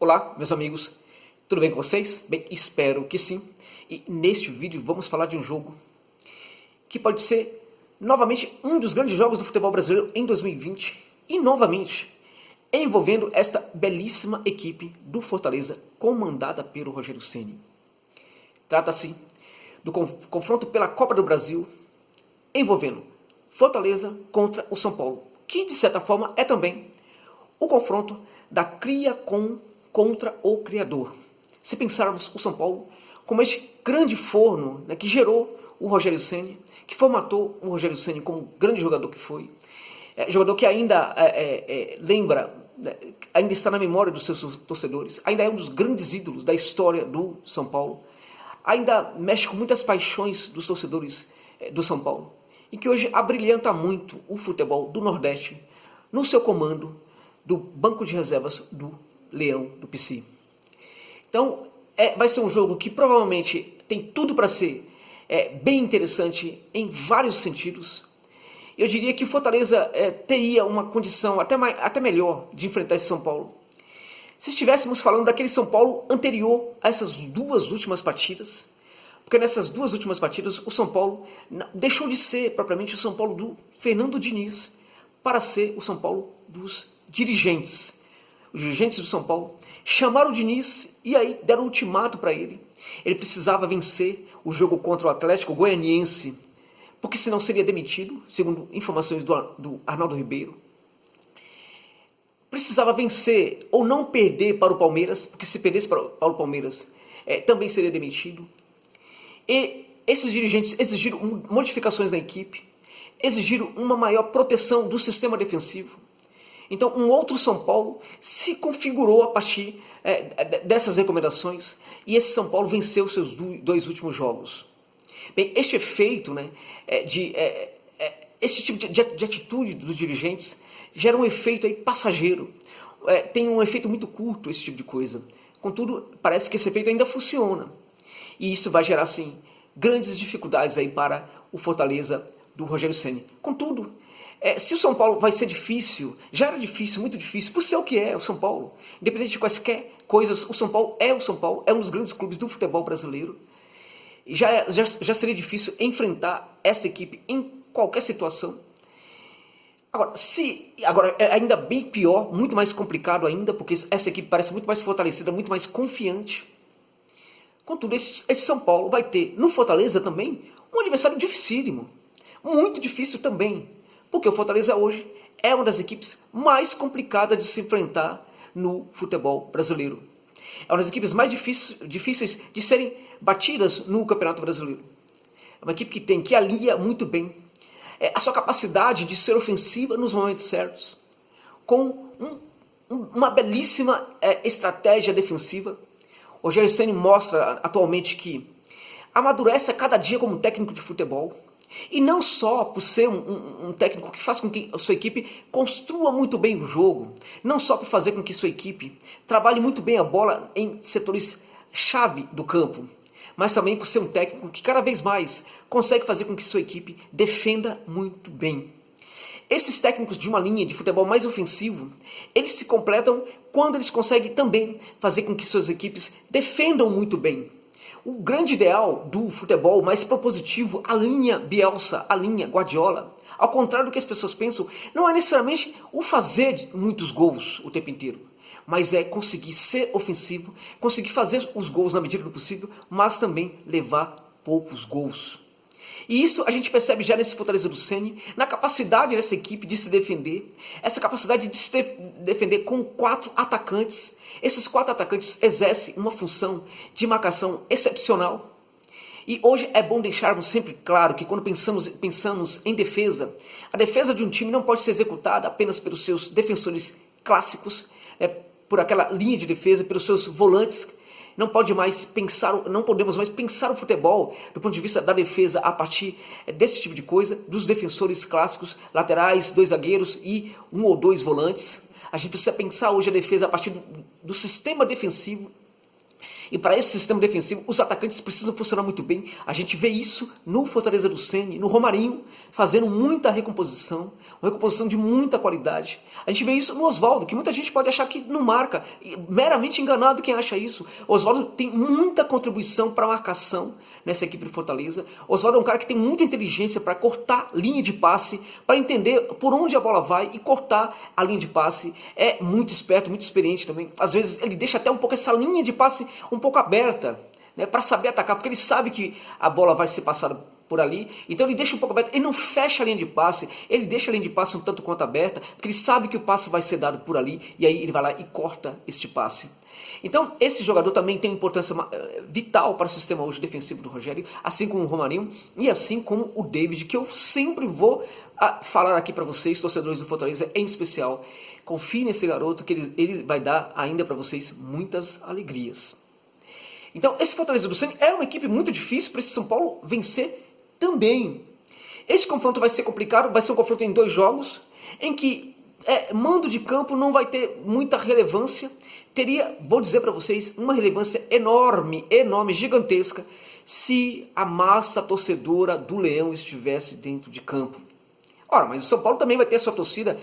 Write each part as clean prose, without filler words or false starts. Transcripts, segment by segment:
Olá, meus amigos, tudo bem com vocês? Bem, espero que sim. E neste vídeo vamos falar de um jogo que pode ser novamente um dos grandes jogos do futebol brasileiro em 2020 e novamente envolvendo esta belíssima equipe do Fortaleza comandada pelo Rogério Ceni. Trata-se do confronto pela Copa do Brasil envolvendo Fortaleza contra o São Paulo, que de certa forma é também o confronto da cria contra o Criador. Se pensarmos o São Paulo como este grande forno, né, que gerou o Rogério Ceni, que formatou o Rogério Ceni como grande jogador que foi, jogador que ainda lembra, ainda está na memória dos seus torcedores, ainda é um dos grandes ídolos da história do São Paulo, ainda mexe com muitas paixões dos torcedores do São Paulo, e que hoje abrilhanta muito o futebol do Nordeste no seu comando do banco de reservas do Leão do PC. Então, vai ser um jogo que provavelmente tem tudo para ser bem interessante em vários sentidos. Eu diria que o Fortaleza teria uma condição até melhor de enfrentar esse São Paulo se estivéssemos falando daquele São Paulo anterior a essas duas últimas partidas. Porque nessas duas últimas partidas o São Paulo deixou de ser propriamente o São Paulo do Fernando Diniz para ser o São Paulo dos dirigentes. Os dirigentes do São Paulo chamaram o Diniz e aí deram um ultimato para ele. Ele precisava vencer o jogo contra o Atlético Goianiense, porque senão seria demitido, segundo informações do Arnaldo Ribeiro. Precisava vencer ou não perder para o Palmeiras, porque se perdesse para o Palmeiras também seria demitido. E esses dirigentes exigiram modificações na equipe, exigiram uma maior proteção do sistema defensivo. Então, um outro São Paulo se configurou a partir dessas recomendações e esse São Paulo venceu os seus dois últimos jogos. Bem, este efeito, esse tipo de atitude dos dirigentes gera um efeito passageiro. Tem um efeito muito curto esse tipo de coisa. Contudo, parece que esse efeito ainda funciona. E isso vai gerar, sim, grandes dificuldades para o Fortaleza do Rogério Ceni. Contudo, se o São Paulo vai ser difícil, já era difícil, muito difícil, por ser o que é o São Paulo. Independente de quaisquer coisas, o São Paulo, é um dos grandes clubes do futebol brasileiro. E já seria difícil enfrentar essa equipe em qualquer situação. Agora é ainda bem pior, muito mais complicado ainda, porque essa equipe parece muito mais fortalecida, muito mais confiante. Contudo, esse São Paulo vai ter no Fortaleza também um adversário dificílimo, muito difícil também. Porque o Fortaleza hoje é uma das equipes mais complicadas de se enfrentar no futebol brasileiro. É uma das equipes mais difíceis de serem batidas no Campeonato Brasileiro. É uma equipe que alia muito bem a sua capacidade de ser ofensiva nos momentos certos, com uma belíssima estratégia defensiva. O Rogério Ceni mostra atualmente que amadurece a cada dia como técnico de futebol. E não só por ser um técnico que faz com que a sua equipe construa muito bem o jogo, não só por fazer com que sua equipe trabalhe muito bem a bola em setores-chave do campo, mas também por ser um técnico que cada vez mais consegue fazer com que sua equipe defenda muito bem. Esses técnicos de uma linha de futebol mais ofensivo, eles se completam quando eles conseguem também fazer com que suas equipes defendam muito bem. O grande ideal do futebol mais propositivo, a linha Bielsa, a linha Guardiola, ao contrário do que as pessoas pensam, não é necessariamente o fazer muitos gols o tempo inteiro, mas é conseguir ser ofensivo, conseguir fazer os gols na medida do possível, mas também levar poucos gols. E isso a gente percebe já nesse Fortaleza do Ceni, na capacidade dessa equipe de se defender, essa capacidade de se defender com 4 atacantes. Esses 4 atacantes exercem uma função de marcação excepcional. E hoje é bom deixarmos sempre claro que quando pensamos em defesa, a defesa de um time não pode ser executada apenas pelos seus defensores clássicos, por aquela linha de defesa, pelos seus volantes. Não podemos mais pensar o futebol do ponto de vista da defesa a partir desse tipo de coisa, dos defensores clássicos, laterais, 2 zagueiros e 1 ou 2 volantes. A gente precisa pensar hoje a defesa a partir do sistema defensivo. E para esse sistema defensivo, os atacantes precisam funcionar muito bem. A gente vê isso no Fortaleza do Ceni, no Romarinho, fazendo muita recomposição, uma recomposição de muita qualidade. A gente vê isso no Oswaldo, que muita gente pode achar que não marca, meramente enganado quem acha isso. O Oswaldo tem muita contribuição para a marcação nessa equipe do Fortaleza. O Oswaldo é um cara que tem muita inteligência para cortar linha de passe, para entender por onde a bola vai e cortar a linha de passe. É muito esperto, muito experiente também. Às vezes ele deixa até um pouco essa linha de passe um pouco aberta, né, para saber atacar, porque ele sabe que a bola vai ser passada por ali, então ele deixa um pouco aberto, ele não fecha a linha de passe, ele deixa a linha de passe um tanto quanto aberta, porque ele sabe que o passe vai ser dado por ali, e aí ele vai lá e corta este passe. Então esse jogador também tem importância vital para o sistema hoje defensivo do Rogério, assim como o Romarinho, e assim como o David, que eu sempre vou falar aqui para vocês, torcedores do Fortaleza, em especial. Confie nesse garoto, que ele vai dar ainda para vocês muitas alegrias. Então esse Fortaleza do Ceni é uma equipe muito difícil para esse São Paulo vencer também. Esse confronto vai ser complicado, vai ser um confronto em 2 jogos, em que mando de campo não vai ter muita relevância. Teria, vou dizer para vocês, uma relevância enorme, enorme, gigantesca, se a massa torcedora do Leão estivesse dentro de campo. Ora, mas o São Paulo também vai ter a sua torcida,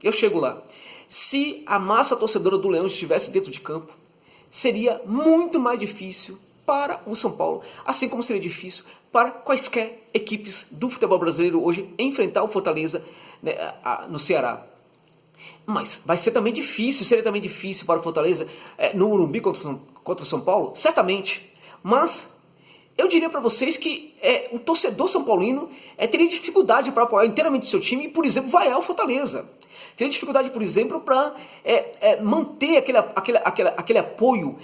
eu chego lá. Se a massa torcedora do Leão estivesse dentro de campo, seria muito mais difícil para o São Paulo, assim como seria difícil para quaisquer equipes do futebol brasileiro hoje enfrentar o Fortaleza, né, no Ceará. Mas vai ser também difícil, seria também difícil para o Fortaleza no Morumbi contra o São Paulo, certamente. Mas eu diria para vocês que o torcedor são paulino teria dificuldade para apoiar inteiramente seu time e, por exemplo, vaiar o Fortaleza. Teria dificuldade, por exemplo, para manter aquele apoio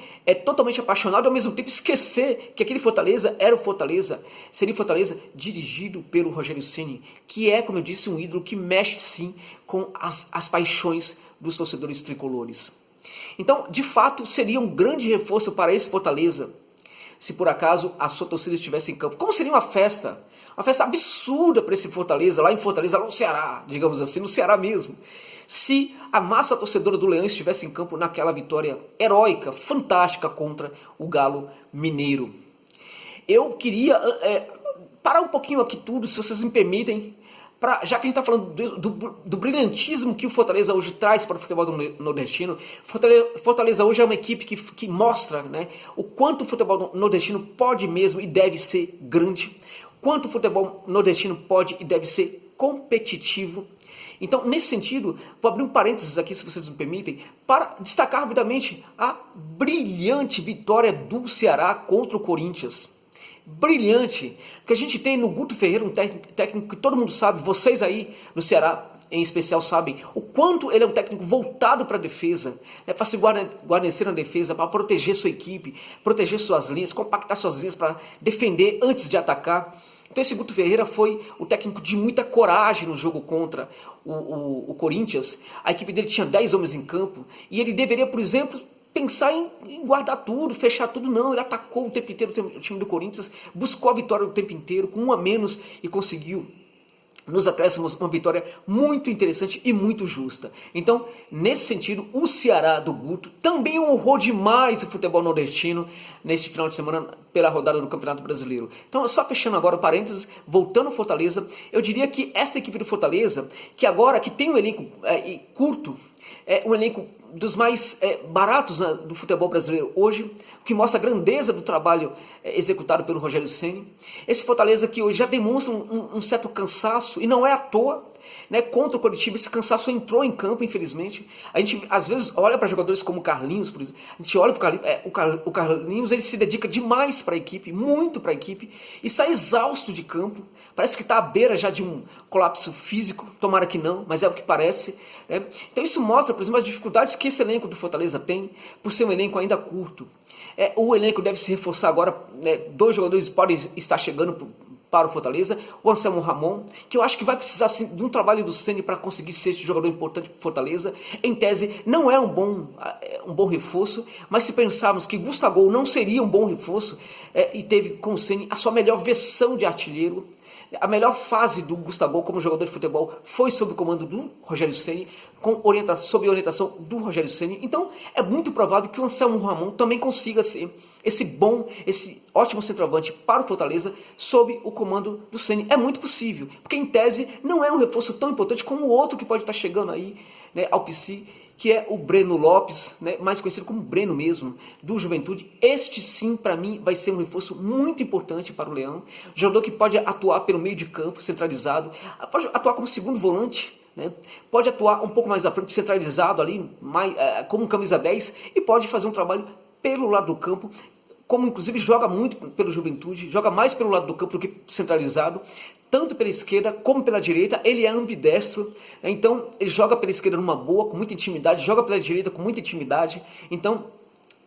totalmente apaixonado e ao mesmo tempo esquecer que aquele Fortaleza era o Fortaleza, seria o Fortaleza dirigido pelo Rogério Ceni, que é, como eu disse, um ídolo que mexe sim com as paixões dos torcedores tricolores. Então, de fato, seria um grande reforço para esse Fortaleza, se por acaso a sua torcida estivesse em campo. Como seria uma festa absurda para esse Fortaleza, lá em Fortaleza, lá no Ceará, digamos assim, no Ceará mesmo, se a massa torcedora do Leão estivesse em campo naquela vitória heróica, fantástica contra o Galo Mineiro. Eu queria parar um pouquinho aqui tudo, se vocês me permitem, já que a gente está falando do brilhantismo que o Fortaleza hoje traz para o futebol nordestino. Fortaleza hoje é uma equipe que mostra, né, o quanto o futebol nordestino pode mesmo e deve ser grande, quanto o futebol nordestino pode e deve ser competitivo. Então, nesse sentido, vou abrir um parênteses aqui, se vocês me permitem, para destacar rapidamente a brilhante vitória do Ceará contra o Corinthians. Brilhante, porque a gente tem no Guto Ferreira um técnico que todo mundo sabe, vocês aí no Ceará em especial sabem, o quanto ele é um técnico voltado para a defesa, para se guarnecer na defesa, para proteger sua equipe, proteger suas linhas, compactar suas linhas para defender antes de atacar. Então esse Guto Ferreira foi o técnico de muita coragem no jogo contra o Corinthians. A equipe dele tinha 10 homens em campo e ele deveria, por exemplo, pensar em guardar tudo, fechar tudo. Não, ele atacou o tempo inteiro o time do Corinthians, buscou a vitória o tempo inteiro, com 1 a menos, e conseguiu nos acréscimos uma vitória muito interessante e muito justa. Então, nesse sentido, o Ceará do Guto também honrou demais o futebol nordestino neste final de semana pela rodada do Campeonato Brasileiro. Então, só fechando agora o parênteses, voltando ao Fortaleza, eu diria que essa equipe do Fortaleza, que agora que tem um elenco curto, um elenco dos mais baratos do futebol brasileiro hoje, o que mostra a grandeza do trabalho executado pelo Rogério Ceni. Esse Fortaleza que hoje já demonstra um certo cansaço, e não é à toa, né? Contra o Coritiba esse cansaço entrou em campo, infelizmente. A gente às vezes olha para jogadores como o Carlinhos, por exemplo. A gente olha para o Carlinhos, ele se dedica demais para a equipe, muito para a equipe, e sai exausto de campo. Parece que está à beira já de um colapso físico, tomara que não, mas é o que parece. Né? Então isso mostra, por exemplo, as dificuldades que esse elenco do Fortaleza tem, por ser um elenco ainda curto. O elenco deve se reforçar agora, né? 2 jogadores podem estar chegando para o Fortaleza, o Anselmo Ramon, que eu acho que vai precisar sim, de um trabalho do Ceni para conseguir ser esse jogador importante para o Fortaleza. Em tese, não é um bom reforço, mas se pensarmos que Gustavo não seria um bom reforço, e teve com o Ceni a sua melhor versão de artilheiro, A melhor fase do Gustavo como jogador de futebol foi sob o comando do Rogério Ceni, sob a orientação do Rogério Ceni. Então é muito provável que o Anselmo Ramon também consiga ser esse ótimo centroavante para o Fortaleza sob o comando do Ceni. É muito possível, porque em tese não é um reforço tão importante como o outro que pode estar chegando aí, né, ao PC, que é o Breno Lopes, né, mais conhecido como Breno mesmo, do Juventude. Este sim, para mim, vai ser um reforço muito importante para o Leão. Jogador que pode atuar pelo meio de campo, centralizado, pode atuar como segundo volante, né, pode atuar um pouco mais à frente, centralizado ali, como um camisa 10, e pode fazer um trabalho pelo lado do campo, como inclusive joga muito pelo Juventude, joga mais pelo lado do campo do que centralizado, tanto pela esquerda como pela direita. Ele é ambidestro, então ele joga pela esquerda numa boa, com muita intimidade, joga pela direita com muita intimidade. Então,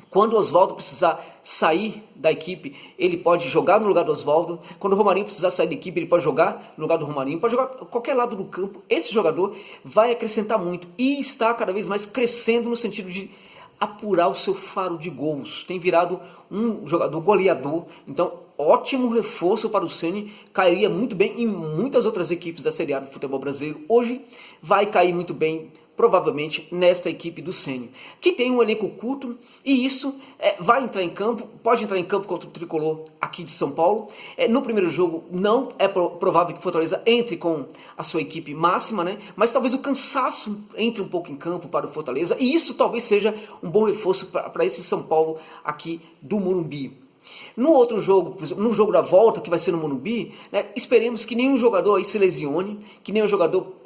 quando o Oswaldo precisar sair da equipe, ele pode jogar no lugar do Oswaldo. Quando o Romarinho precisar sair da equipe, ele pode jogar no lugar do Romarinho, pode jogar qualquer lado do campo. Esse jogador vai acrescentar muito e está cada vez mais crescendo no sentido de apurar o seu faro de gols. Tem virado um jogador goleador, então ótimo reforço para o Ceni, cairia muito bem em muitas outras equipes da Série A do futebol brasileiro. Hoje vai cair muito bem, provavelmente, nesta equipe do Ceni, que tem um elenco curto, e isso vai entrar em campo, pode entrar em campo contra o Tricolor aqui de São Paulo. No primeiro jogo não é provável que o Fortaleza entre com a sua equipe máxima, né? Mas talvez o cansaço entre um pouco em campo para o Fortaleza, e isso talvez seja um bom reforço para esse São Paulo aqui do Morumbi. No outro jogo, por exemplo, no jogo da volta, que vai ser no Morumbi, né, esperemos que nenhum jogador aí se lesione, que nenhum jogador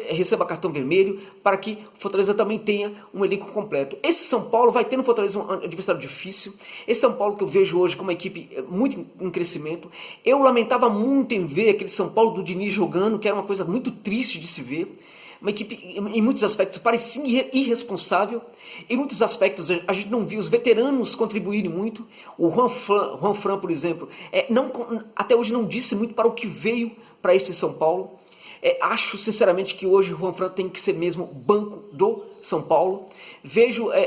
receba cartão vermelho, para que o Fortaleza também tenha um elenco completo. Esse São Paulo vai ter no Fortaleza um adversário difícil. Esse São Paulo que eu vejo hoje como uma equipe muito em crescimento. Eu lamentava muito em ver aquele São Paulo do Diniz jogando, que era uma coisa muito triste de se ver. Uma equipe, em muitos aspectos, parecia irresponsável. Em muitos aspectos, a gente não viu os veteranos contribuírem muito. O Juan Fran, por exemplo, até hoje não disse muito para o que veio para este São Paulo. Acho, sinceramente, que hoje o Juan Fran tem que ser mesmo banco do São Paulo.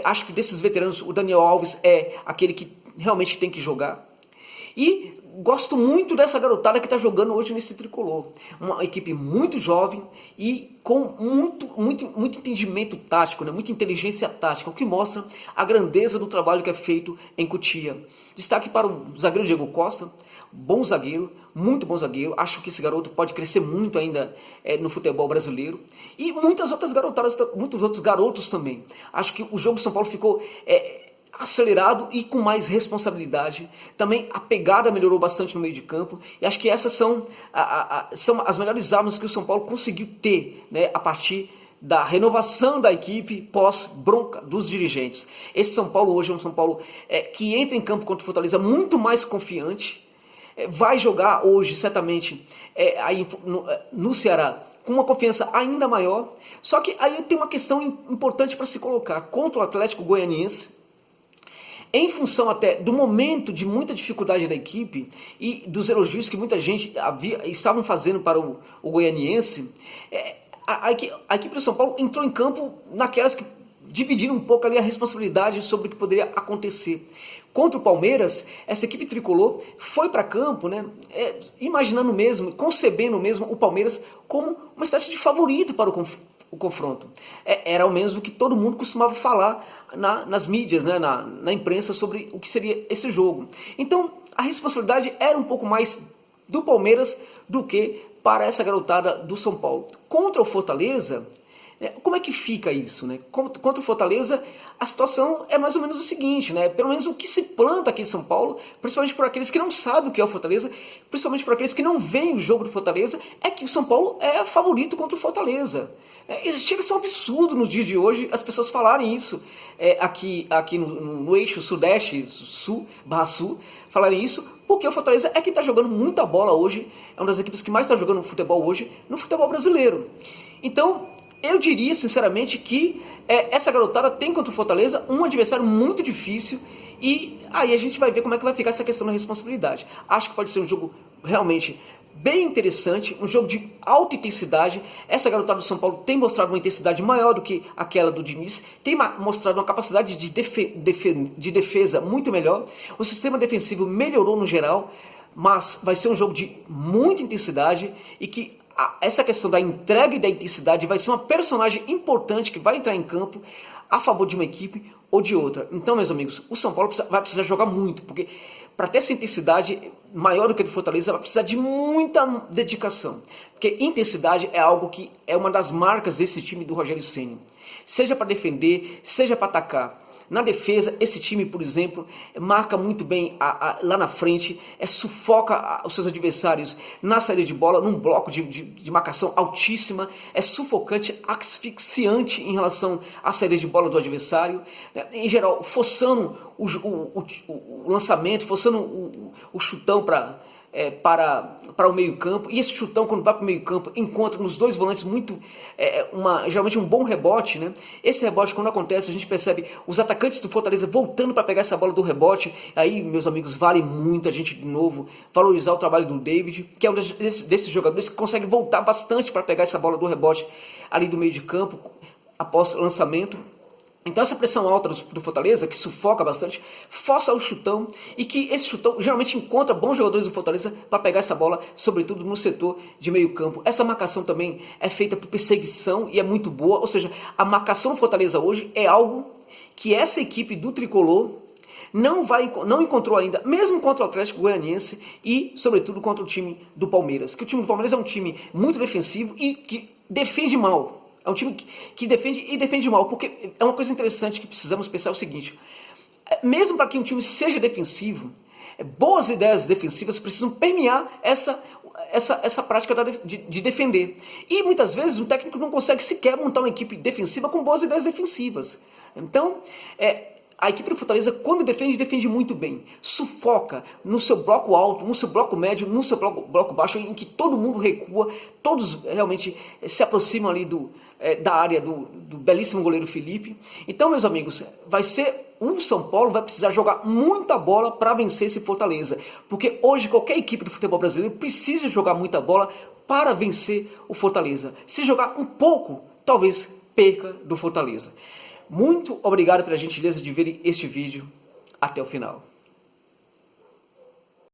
Acho que desses veteranos, o Daniel Alves é aquele que realmente tem que jogar. E gosto muito dessa garotada que está jogando hoje nesse Tricolor. Uma equipe muito jovem e com muito entendimento tático, né? Muita inteligência tática, o que mostra a grandeza do trabalho que é feito em Cotia. Destaque para o zagueiro Diego Costa, bom zagueiro, muito bom zagueiro. Acho que esse garoto pode crescer muito ainda no futebol brasileiro. E muitas outras garotadas, muitos outros garotos também. Acho que o jogo de São Paulo ficou acelerado e com mais responsabilidade. Também a pegada melhorou bastante no meio de campo, e acho que essas são as melhores armas que o São Paulo conseguiu ter, né, a partir da renovação da equipe pós-bronca dos dirigentes. Esse São Paulo hoje é um São Paulo que entra em campo contra o Fortaleza muito mais confiante, vai jogar hoje certamente aí no Ceará com uma confiança ainda maior. Só que aí tem uma questão importante para se colocar contra o Atlético Goianiense, em função até do momento de muita dificuldade da equipe e dos elogios que muita gente estavam fazendo para o goianiense. A equipe do São Paulo entrou em campo naquelas que dividiram um pouco ali a responsabilidade sobre o que poderia acontecer. Contra o Palmeiras, essa equipe tricolor foi para campo, né, imaginando mesmo, concebendo mesmo o Palmeiras como uma espécie de favorito para o confronto. Era ao menos o que todo mundo costumava falar nas mídias, né, na imprensa, sobre o que seria esse jogo. Então a responsabilidade era um pouco mais do Palmeiras do que para essa garotada do São Paulo. Contra o Fortaleza, como é que fica isso, né? Contra o Fortaleza, a situação é mais ou menos o seguinte, né? Pelo menos o que se planta aqui em São Paulo, principalmente por aqueles que não sabem o que é o Fortaleza, principalmente por aqueles que não veem o jogo do Fortaleza, é que o São Paulo é favorito contra o Fortaleza. Chega a ser um absurdo nos dias de hoje as pessoas falarem isso aqui no eixo Sudeste, Sul, falarem isso, porque o Fortaleza é quem está jogando muita bola hoje, é uma das equipes que mais está jogando futebol hoje, no futebol brasileiro. Então, eu diria sinceramente que essa garotada tem contra o Fortaleza um adversário muito difícil, e aí a gente vai ver como é que vai ficar essa questão da responsabilidade. Acho que pode ser um jogo realmente bem interessante, um jogo de alta intensidade. Essa garotada do São Paulo tem mostrado uma intensidade maior do que aquela do Diniz, tem mostrado uma capacidade de defesa muito melhor, o sistema defensivo melhorou no geral, mas vai ser um jogo de muita intensidade e que essa questão da entrega e da intensidade vai ser uma personagem importante que vai entrar em campo a favor de uma equipe ou de outra. Então, meus amigos, o São Paulo vai precisar jogar muito, porque para ter essa intensidade maior do que a do Fortaleza, vai precisar de muita dedicação. Porque intensidade é algo que é uma das marcas desse time do Rogério Ceni. Seja para defender, seja para atacar. Na defesa, esse time, por exemplo, marca muito bem lá na frente, sufoca os seus adversários na saída de bola, num bloco de marcação altíssima, é sufocante, asfixiante em relação à saída de bola do adversário, né? Em geral, forçando o lançamento, forçando o chutão para o meio campo, e esse chutão quando vai para o meio campo encontra nos dois volantes geralmente um bom rebote, né? Esse rebote quando acontece a gente percebe os atacantes do Fortaleza voltando para pegar essa bola do rebote. Aí, meus amigos, vale muito a gente de novo valorizar o trabalho do David, que é um desses jogadores que consegue voltar bastante para pegar essa bola do rebote ali do meio de campo após o lançamento. Então essa pressão alta do Fortaleza, que sufoca bastante, força o chutão, e que esse chutão geralmente encontra bons jogadores do Fortaleza para pegar essa bola, sobretudo no setor de meio campo. Essa marcação também é feita por perseguição e é muito boa, ou seja, a marcação do Fortaleza hoje é algo que essa equipe do Tricolor não encontrou ainda, mesmo contra o Atlético Goianiense e, sobretudo, contra o time do Palmeiras. Que o time do Palmeiras é um time muito defensivo e que defende mal. É um time que defende e defende mal, porque é uma coisa interessante que precisamos pensar o seguinte: mesmo para que um time seja defensivo, boas ideias defensivas precisam permear essa prática de defender. E muitas vezes o técnico não consegue sequer montar uma equipe defensiva com boas ideias defensivas. Então, a equipe do Fortaleza, quando defende muito bem. Sufoca no seu bloco alto, no seu bloco médio, no seu bloco baixo, em que todo mundo recua, todos realmente se aproximam ali da área do belíssimo goleiro Felipe. Então, meus amigos, o São Paulo vai precisar jogar muita bola para vencer esse Fortaleza. Porque hoje qualquer equipe do futebol brasileiro precisa jogar muita bola para vencer o Fortaleza. Se jogar um pouco, talvez perca do Fortaleza. Muito obrigado pela gentileza de ver este vídeo até o final.